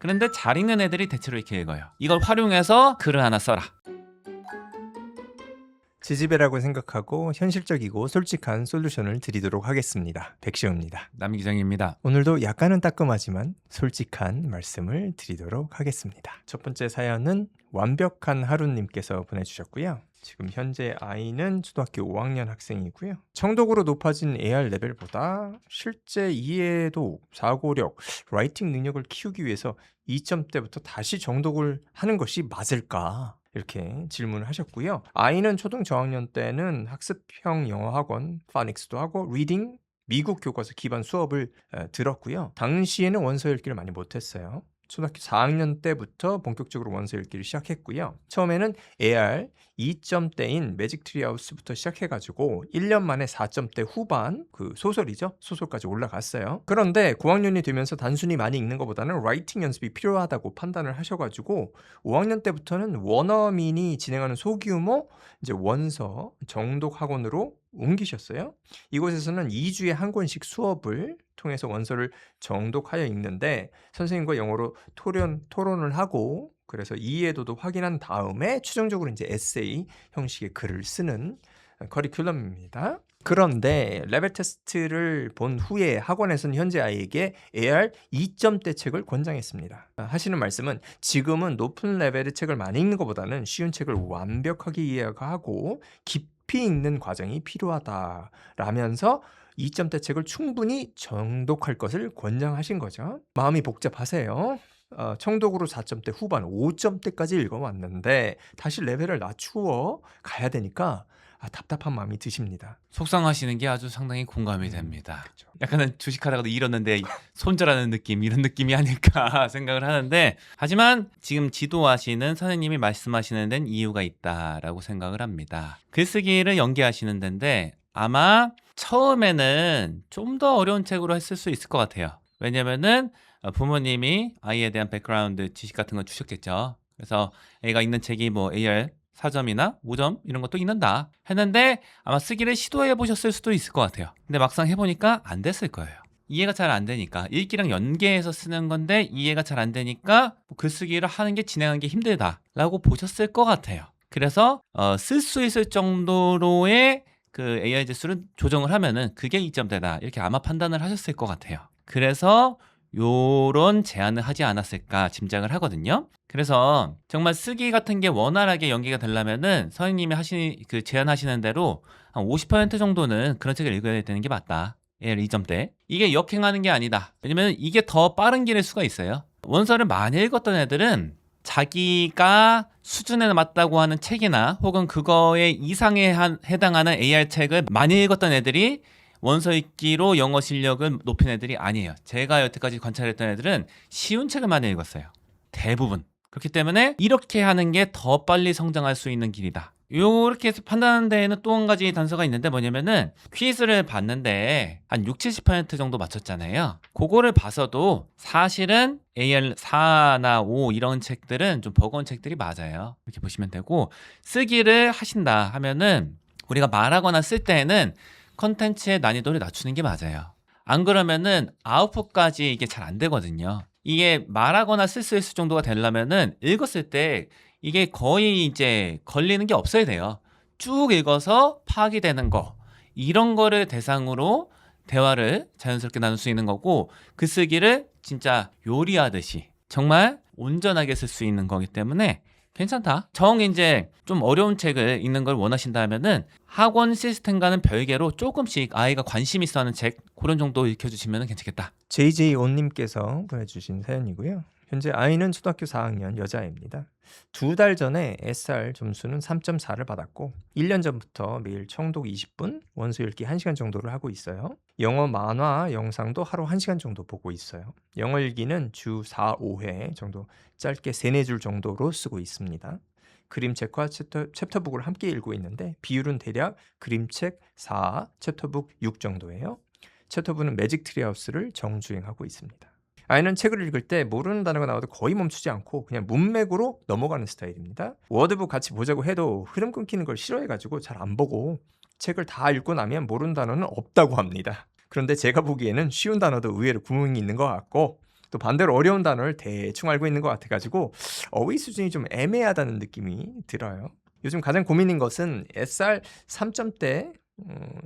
그런데 잘 읽는 애들이 대체로 이렇게 읽어요. 이걸 활용해서 글을 하나 써라. 지지배라고 생각하고 현실적이고 솔직한 솔루션을 드리도록 하겠습니다. 백시호입니다. 남기정입니다. 오늘도 약간은 따끔하지만 솔직한 말씀을 드리도록 하겠습니다. 첫 번째 사연은 완벽한 하루님께서 보내주셨고요. 지금 현재 아이는 초등학교 5학년 학생이고요. 청독으로 높아진 AR 레벨보다 실제 이해도, 사고력, 라이팅 능력을 키우기 위해서 2점대부터 다시 정독을 하는 것이 맞을까? 이렇게 질문을 하셨고요. 아이는 초등 저학년 때는 학습형 영어학원, 파닉스도 하고 리딩, 미국 교과서 기반 수업을 들었고요. 당시에는 원서 읽기를 많이 못했어요. 초등학교 4학년 때부터 본격적으로 원서 읽기를 시작했고요. 처음에는 AR 2점대인 매직 트리하우스부터 시작해가지고 1년 만에 4점대 후반, 그 소설이죠. 소설까지 올라갔어요. 그런데 9학년이 되면서 단순히 많이 읽는 것보다는 라이팅 연습이 필요하다고 판단을 하셔가지고 5학년 때부터는 원어민이 진행하는 소규모 이제 원서 정독 학원으로 옮기셨어요. 이곳에서는 2주에 한 권씩 수업을 통해서 원서를 정독하여 읽는데 선생님과 영어로 토론을 하고 그래서 이해도도 확인한 다음에 최종적으로 이제 에세이 형식의 글을 쓰는 커리큘럼입니다. 그런데 레벨 테스트를 본 후에 학원에서는 현재 아이에게 AR 2점대 책을 권장했습니다. 하시는 말씀은 지금은 높은 레벨의 책을 많이 읽는 것보다는 쉬운 책을 완벽하게 이해하고 깊이 읽는 과정이 필요하다라면서 2점대 책을 충분히 정독할 것을 권장하신 거죠. 마음이 복잡하세요. 청독으로 4점대 후반 5점대까지 읽어왔는데 다시 레벨을 낮추어 가야 되니까 답답한 마음이 드십니다. 속상하시는 게 아주 상당히 공감이 됩니다. 그렇죠. 약간은 주식하다가도 잃었는데 손절하는 느낌, 이런 느낌이 아닐까 생각을 하는데, 하지만 지금 지도하시는 선생님이 말씀하시는 데는 이유가 있다라고 생각을 합니다. 글쓰기를 연계하시는 데인데 아마 처음에는 좀 더 어려운 책으로 했을 수 있을 것 같아요. 왜냐면은 부모님이 아이에 대한 백그라운드 지식 같은 거 주셨겠죠. 그래서 애가 읽는 책이 뭐 AR 4점이나 5점 이런 것도 읽는다 했는데 아마 쓰기를 시도해 보셨을 수도 있을 것 같아요. 근데 막상 해보니까 안 됐을 거예요. 이해가 잘 안 되니까. 읽기랑 연계해서 쓰는 건데 이해가 잘 안 되니까 글쓰기를 하는 게 진행하는 게 힘들다라고 보셨을 것 같아요. 그래서 쓸 수 있을 정도로의 그 AI 지수를 조정을 하면은 그게 2점대다 이렇게 아마 판단을 하셨을 것 같아요. 그래서 요런 제안을 하지 않았을까 짐작을 하거든요. 그래서 정말 쓰기 같은 게 원활하게 연기가 되려면은 선생님이 제안하시는 대로 한 50% 정도는 그런 책을 읽어야 되는 게 맞다. AR 2점대. 이게 역행하는 게 아니다. 왜냐면 이게 더 빠른 길일 수가 있어요. 원서를 많이 읽었던 애들은 자기가 수준에 맞다고 하는 책이나 혹은 그거에 이상에 해당하는 AR 책을 많이 읽었던 애들이 원서 읽기로 영어 실력을 높인 애들이 아니에요. 제가 여태까지 관찰했던 애들은 쉬운 책을 많이 읽었어요. 대부분. 그렇기 때문에 이렇게 하는 게 더 빨리 성장할 수 있는 길이다. 이렇게 해서 판단하는 데에는 또 한 가지 단서가 있는데 뭐냐면은 퀴즈를 봤는데 한 60~70% 정도 맞췄잖아요. 그거를 봐서도 사실은 AR 4나 5 이런 책들은 좀 버거운 책들이 맞아요. 이렇게 보시면 되고, 쓰기를 하신다 하면은 우리가 말하거나 쓸 때에는 컨텐츠의 난이도를 낮추는 게 맞아요. 안 그러면은 아웃풋까지 이게 잘 안 되거든요. 이게 말하거나 쓸 수 있을 정도가 되려면은 읽었을 때 이게 거의 이제 걸리는 게 없어야 돼요. 쭉 읽어서 파악이 되는 거, 이런 거를 대상으로 대화를 자연스럽게 나눌 수 있는 거고, 글쓰기를 진짜 요리하듯이 정말 온전하게 쓸 수 있는 거기 때문에 괜찮다. 이제 좀 어려운 책을 읽는 걸 원하신다면은 학원 시스템과는 별개로 조금씩 아이가 관심 있어 하는 책, 그런 정도 읽혀주시면 괜찮겠다. JJ온님께서 보내주신 사연이고요. 현재 아이는 초등학교 4학년 여자입니다. 2달 전에 SR 점수는 3.4를 받았고 1년 전부터 매일 청독 20분, 원서 읽기 1시간 정도를 하고 있어요. 영어 만화 영상도 하루 1시간 정도 보고 있어요. 영어 읽기는 주 4, 5회 정도 짧게 3~4줄 정도로 쓰고 있습니다. 그림책과 챕터북을 함께 읽고 있는데 비율은 대략 그림책 4, 챕터북 6 정도예요. 챕터북은 매직 트리하우스를 정주행하고 있습니다. 아이는 책을 읽을 때 모르는 단어가 나와도 거의 멈추지 않고 그냥 문맥으로 넘어가는 스타일입니다. 워드북 같이 보자고 해도 흐름 끊기는 걸 싫어해가지고 잘 안 보고 책을 다 읽고 나면 모르는 단어는 없다고 합니다. 그런데 제가 보기에는 쉬운 단어도 의외로 구멍이 있는 것 같고 또 반대로 어려운 단어를 대충 알고 있는 것 같아가지고 어휘 수준이 좀 애매하다는 느낌이 들어요. 요즘 가장 고민인 것은 SR 3점대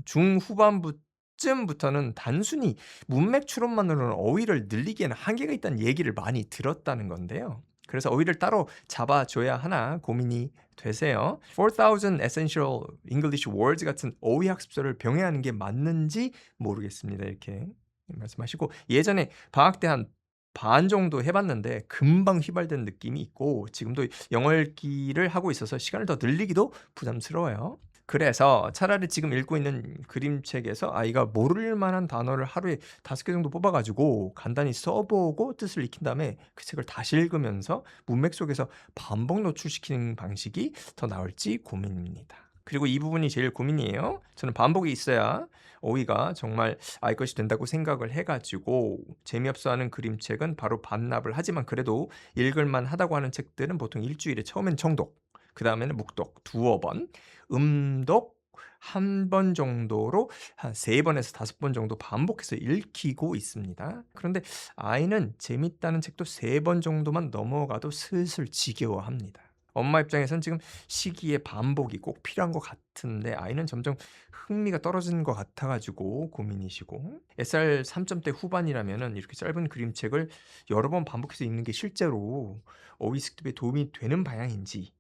중후반부쯤부터는 단순히 문맥 추론만으로는 어휘를 늘리기에는 한계가 있다는 얘기를 많이 들었다는 건데요. 그래서 어휘를 따로 잡아줘야 하나 고민이 되세요. 4,000 Essential English Words 같은 어휘 학습서를 병행하는 게 맞는지 모르겠습니다. 이렇게 말씀하시고 예전에 방학 때 한 반 정도 해봤는데 금방 휘발된 느낌이 있고 지금도 영어 읽기를 하고 있어서 시간을 더 늘리기도 부담스러워요. 그래서 차라리 지금 읽고 있는 그림책에서 아이가 모를 만한 단어를 하루에 5개 정도 뽑아가지고 간단히 써보고 뜻을 익힌 다음에 그 책을 다시 읽으면서 문맥 속에서 반복 노출시키는 방식이 더 나을지 고민입니다. 그리고 이 부분이 제일 고민이에요. 저는 반복이 있어야 어휘가 정말 알 것이 된다고 생각을 해가지고 재미없어하는 그림책은 바로 반납을 하지만 그래도 읽을만 하다고 하는 책들은 보통 일주일에 처음엔 정독, 그 다음에는 묵독 두어 번, 음독 한 번 정도로 한 3번에서 5번 정도 반복해서 읽히고 있습니다. 그런데 아이는 재밌다는 책도 3번 정도만 넘어가도 슬슬 지겨워합니다. 엄마 입장에선 지금 시기의 반복이 꼭 필요한 것 같은데 아이는 점점 흥미가 떨어지는 것 같아가지고 고민이시고 SR 3점대 후반이라면은 이렇게 짧은 그림책을 여러 번 반복해서 읽는 게 실제로 어휘 습득에 도움이 되는 방향인지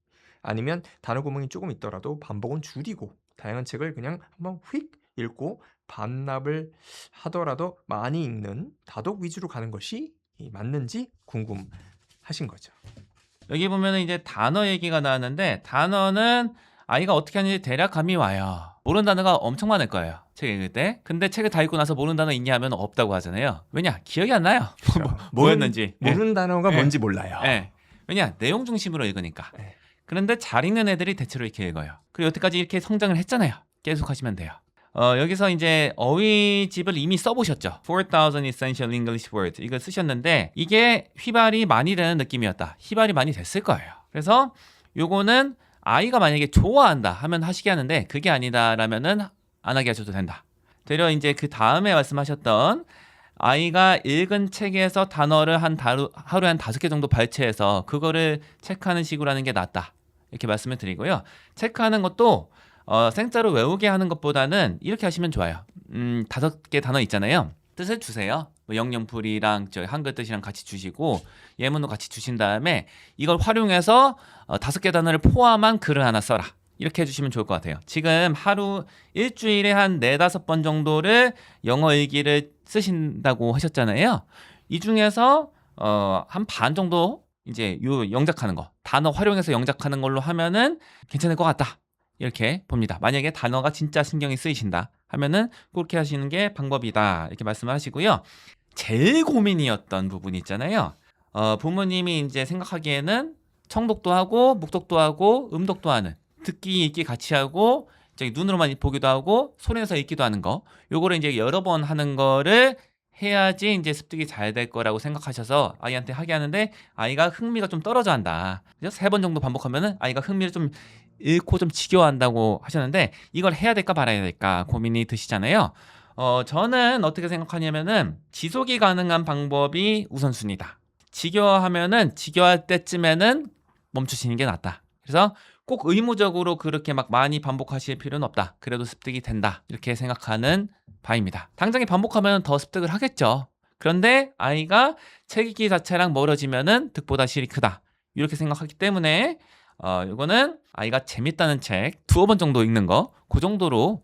아니면 단어 구멍이 조금 있더라도 반복은 줄이고 다양한 책을 그냥 한번 휙 읽고 반납을 하더라도 많이 읽는 다독 위주로 가는 것이 맞는지 궁금하신 거죠. 여기 보면은 이제 단어 얘기가 나왔는데 단어는 아이가 어떻게 하는지 대략 감이 와요. 모르는 단어가 엄청 많을 거예요. 책 읽을 때. 근데 책을 다 읽고 나서 모르는 단어 있냐 하면 없다고 하잖아요. 왜냐? 기억이 안 나요. 뭐였는지. 모르는 단어가 예. 뭔지 몰라요. 예. 왜냐? 내용 중심으로 읽으니까. 예. 그런데 잘 읽는 애들이 대체로 이렇게 읽어요. 그리고 여태까지 이렇게 성장을 했잖아요. 계속 하시면 돼요. 여기서 이제 어휘집을 이미 써보셨죠. 4,000 Essential English Words 이걸 쓰셨는데 이게 휘발이 많이 되는 느낌이었다. 휘발이 많이 됐을 거예요. 그래서 요거는 아이가 만약에 좋아한다 하면 하시게 하는데 그게 아니다라면은 안 하게 하셔도 된다. 되려 이제 그 다음에 말씀하셨던 아이가 읽은 책에서 단어를 하루에 한 5개 정도 발췌해서 그거를 체크하는 식으로 하는 게 낫다. 이렇게 말씀을 드리고요. 체크하는 것도 생자로 외우게 하는 것보다는 이렇게 하시면 좋아요. 5개 단어 있잖아요. 뜻을 주세요. 뭐 영영풀이랑 한글 뜻이랑 같이 주시고 예문도 같이 주신 다음에 이걸 활용해서 5개 단어를 포함한 글을 하나 써라. 이렇게 해주시면 좋을 것 같아요. 지금 일주일에 한 4-5번 정도를 영어 일기를 쓰신다고 하셨잖아요. 이 중에서 한 반 정도 이제 요 영작하는 거 단어 활용해서 영작하는 걸로 하면은 괜찮을 것 같다. 이렇게 봅니다. 만약에 단어가 진짜 신경이 쓰이신다 하면은 그렇게 하시는 게 방법이다. 이렇게 말씀을 하시고요. 제일 고민이었던 부분이 있잖아요. 부모님이 이제 생각하기에는 청독도 하고 묵독도 하고 음독도 하는 듣기 읽기 같이 하고 저기 눈으로만 보기도 하고 손에서 읽기도 하는 거 요거를 이제 여러 번 하는 거를 해야지 이제 습득이 잘 될 거라고 생각하셔서 아이한테 하게 하는데 아이가 흥미가 좀 떨어져 한다. 3번 정도 반복하면은 아이가 흥미를 좀 잃고 좀 지겨워한다고 하셨는데 이걸 해야 될까 말아야 될까 고민이 드시잖아요. 저는 어떻게 생각하냐면은 지속이 가능한 방법이 우선순위다. 지겨워하면은 지겨워할 때쯤에는 멈추시는 게 낫다. 그래서 꼭 의무적으로 그렇게 막 많이 반복하실 필요는 없다. 그래도 습득이 된다. 이렇게 생각하는 바입니다. 당장에 반복하면 더 습득을 하겠죠. 그런데 아이가 책 읽기 자체랑 멀어지면은 득보다 실이 크다. 이렇게 생각하기 때문에 이거는 아이가 재밌다는 책 2번 정도 읽는 거 그 정도로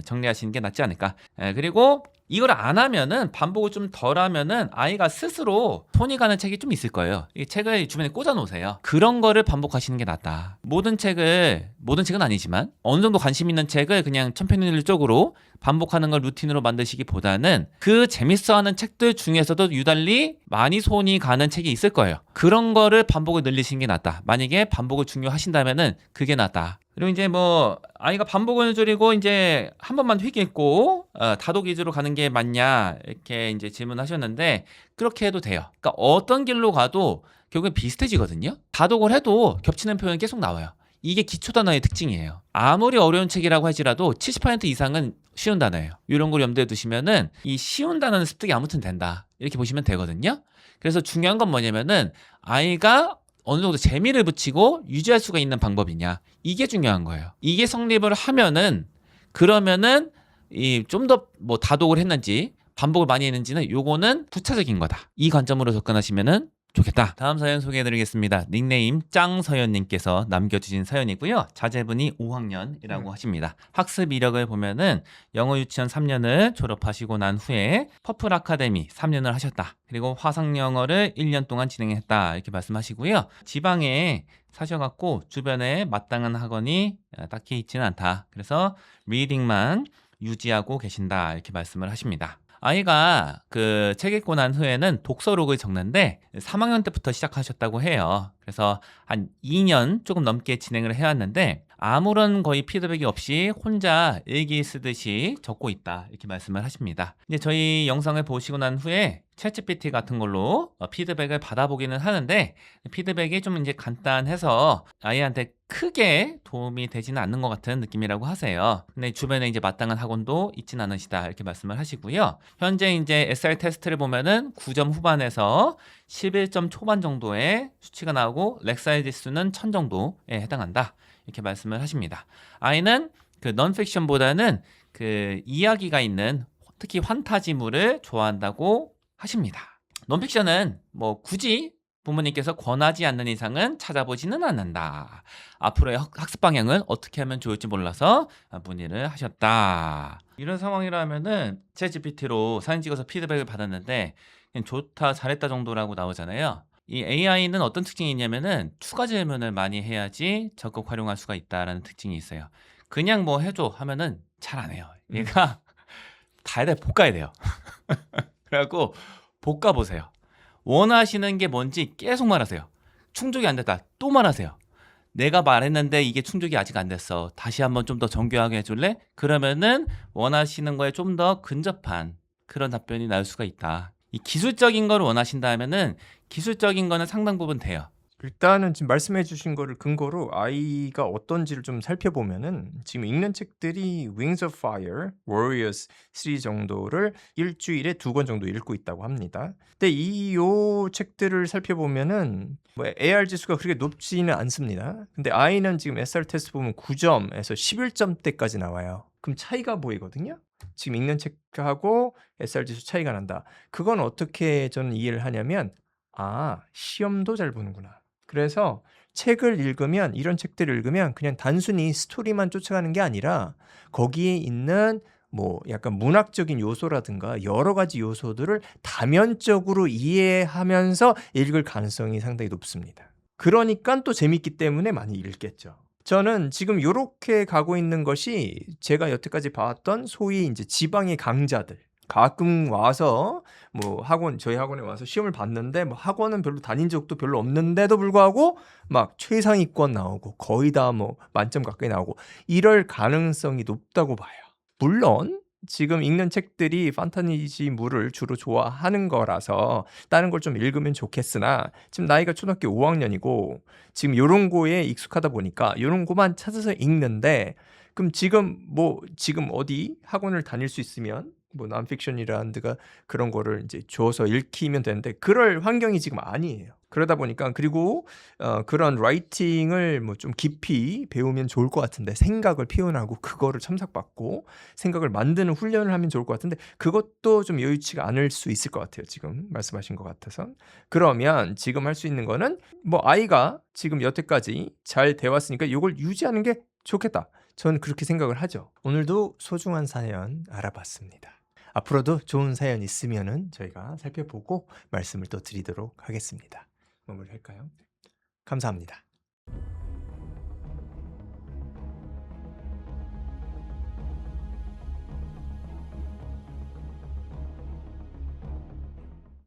정리하시는 게 낫지 않을까. 그리고 이걸 안 하면은 반복을 좀 덜 하면은 아이가 스스로 손이 가는 책이 좀 있을 거예요. 이 책을 주변에 꽂아 놓으세요. 그런 거를 반복하시는 게 낫다. 모든 책은 아니지만 어느 정도 관심 있는 책을 그냥 천편일률적으로 반복하는 걸 루틴으로 만드시기보다는 그 재밌어하는 책들 중에서도 유달리 많이 손이 가는 책이 있을 거예요. 그런 거를 반복을 늘리시는 게 낫다. 만약에 반복을 중요하신다면은 그게 낫다. 그리고 이제 뭐 아이가 반복을 줄이고 이제 한 번만 휙 읽고 다독 위주로 가는 게 맞냐 이렇게 이제 질문하셨는데 그렇게 해도 돼요. 그러니까 어떤 길로 가도 결국엔 비슷해지거든요. 다독을 해도 겹치는 표현이 계속 나와요. 이게 기초 단어의 특징이에요. 아무리 어려운 책이라고 할지라도 70% 이상은 쉬운 단어예요. 이런 걸 염두에 두시면은 이 쉬운 단어는 습득이 아무튼 된다. 이렇게 보시면 되거든요. 그래서 중요한 건 뭐냐면은 아이가 어느 정도 재미를 붙이고 유지할 수가 있는 방법이냐. 이게 중요한 거예요. 이게 성립을 하면은 그러면은 이 좀 더 뭐 다독을 했는지 반복을 많이 했는지는 요거는 부차적인 거다. 이 관점으로 접근하시면은 좋겠다. 다음 사연 소개해드리겠습니다. 닉네임 짱서연님께서 남겨주신 사연이고요. 자제분이 5학년이라고 하십니다. 학습 이력을 보면은 영어 유치원 3년을 졸업하시고 난 후에 퍼플 아카데미 3년을 하셨다. 그리고 화상 영어를 1년 동안 진행했다. 이렇게 말씀하시고요. 지방에 사셔갖고 주변에 마땅한 학원이 딱히 있지는 않다. 그래서 리딩만 유지하고 계신다. 이렇게 말씀을 하십니다. 아이가 그 책 읽고 난 후에는 독서록을 적는데 3학년 때부터 시작하셨다고 해요. 그래서 한 2년 조금 넘게 진행을 해왔는데 아무런 거의 피드백이 없이 혼자 일기 쓰듯이 적고 있다. 이렇게 말씀을 하십니다. 이제 저희 영상을 보시고 난 후에 챗GPT 같은 걸로 피드백을 받아보기는 하는데 피드백이 좀 이제 간단해서 아이한테 크게 도움이 되지는 않는 것 같은 느낌이라고 하세요. 근데 주변에 이제 마땅한 학원도 있진 않으시다. 이렇게 말씀을 하시고요. 현재 이제 SR 테스트를 보면은 9점 후반에서 11점 초반 정도의 수치가 나오고 렉사이 지수는 1000 정도에 해당한다. 이렇게 말씀을 하십니다. 아이는 그 넌픽션보다는 그 이야기가 있는 특히 환타지물을 좋아한다고 하십니다. 넌픽션은 뭐 굳이 부모님께서 권하지 않는 이상은 찾아보지는 않는다. 앞으로의 학습 방향은 어떻게 하면 좋을지 몰라서 문의를 하셨다. 이런 상황이라면은 챗GPT로 사진 찍어서 피드백을 받았는데 그냥 좋다, 잘했다 정도라고 나오잖아요. 이 AI는 어떤 특징이 있냐면은 추가 질문을 많이 해야지 적극 활용할 수가 있다라는 특징이 있어요. 그냥 뭐 해줘 하면은 잘 안 해요. 얘가 다에다 볶아야 돼요. 그래갖고 볶아보세요. 원하시는 게 뭔지 계속 말하세요. 충족이 안 됐다. 또 말하세요. 내가 말했는데 이게 충족이 아직 안 됐어. 다시 한번 좀 더 정교하게 해줄래? 그러면은 원하시는 거에 좀 더 근접한 그런 답변이 나올 수가 있다. 이 기술적인 걸 원하신다면은 기술적인 거는 상당 부분 돼요. 일단은 지금 말씀해 주신 거를 근거로 아이가 어떤지를 좀 살펴보면은 지금 읽는 책들이 Wings of Fire, Warriors 시리즈 정도를 일주일에 2권 정도 읽고 있다고 합니다. 근데 요 책들을 살펴보면은 뭐 AR 지수가 그렇게 높지는 않습니다. 근데 아이는 지금 SR 테스트 보면 9점에서 11점대까지 나와요. 그럼 차이가 보이거든요. 지금 읽는 책하고 SR 지수 차이가 난다. 그건 어떻게 저는 이해를 하냐면 시험도 잘 보는구나. 그래서 책을 읽으면 이런 책들을 읽으면 그냥 단순히 스토리만 쫓아가는 게 아니라 거기에 있는 뭐 약간 문학적인 요소라든가 여러 가지 요소들을 다면적으로 이해하면서 읽을 가능성이 상당히 높습니다. 그러니까 또 재밌기 때문에 많이 읽겠죠. 저는 지금 요렇게 가고 있는 것이 제가 여태까지 봤던 소위 이제 지방의 강자들 가끔 와서 뭐 저희 학원에 와서 시험을 봤는데 뭐 학원은 별로 다닌 적도 별로 없는데도 불구하고 막 최상위권 나오고 거의 다 뭐 만점 가까이 나오고 이럴 가능성이 높다고 봐요. 물론 지금 읽는 책들이 판타지물을 주로 좋아하는 거라서 다른 걸 좀 읽으면 좋겠으나 지금 나이가 초등학교 5학년이고 지금 요런 거에 익숙하다 보니까 요런 거만 찾아서 읽는데 그럼 지금 어디 학원을 다닐 수 있으면 뭐 non-fiction이라는 데가 그런 거를 이제 줘서 읽히면 되는데 그럴 환경이 지금 아니에요. 그러다 보니까 그리고 그런 라이팅을 뭐 좀 깊이 배우면 좋을 것 같은데 생각을 표현하고 그거를 첨삭받고 생각을 만드는 훈련을 하면 좋을 것 같은데 그것도 좀 여유치가 않을 수 있을 것 같아요. 지금 말씀하신 것 같아서. 그러면 지금 할 수 있는 거는 뭐 아이가 지금 여태까지 잘 돼 왔으니까 이걸 유지하는 게 좋겠다. 저는 그렇게 생각을 하죠. 오늘도 소중한 사연 알아봤습니다. 앞으로도 좋은 사연 있으면은 저희가 살펴보고 말씀을 또 드리도록 하겠습니다. 마무리할까요? 감사합니다.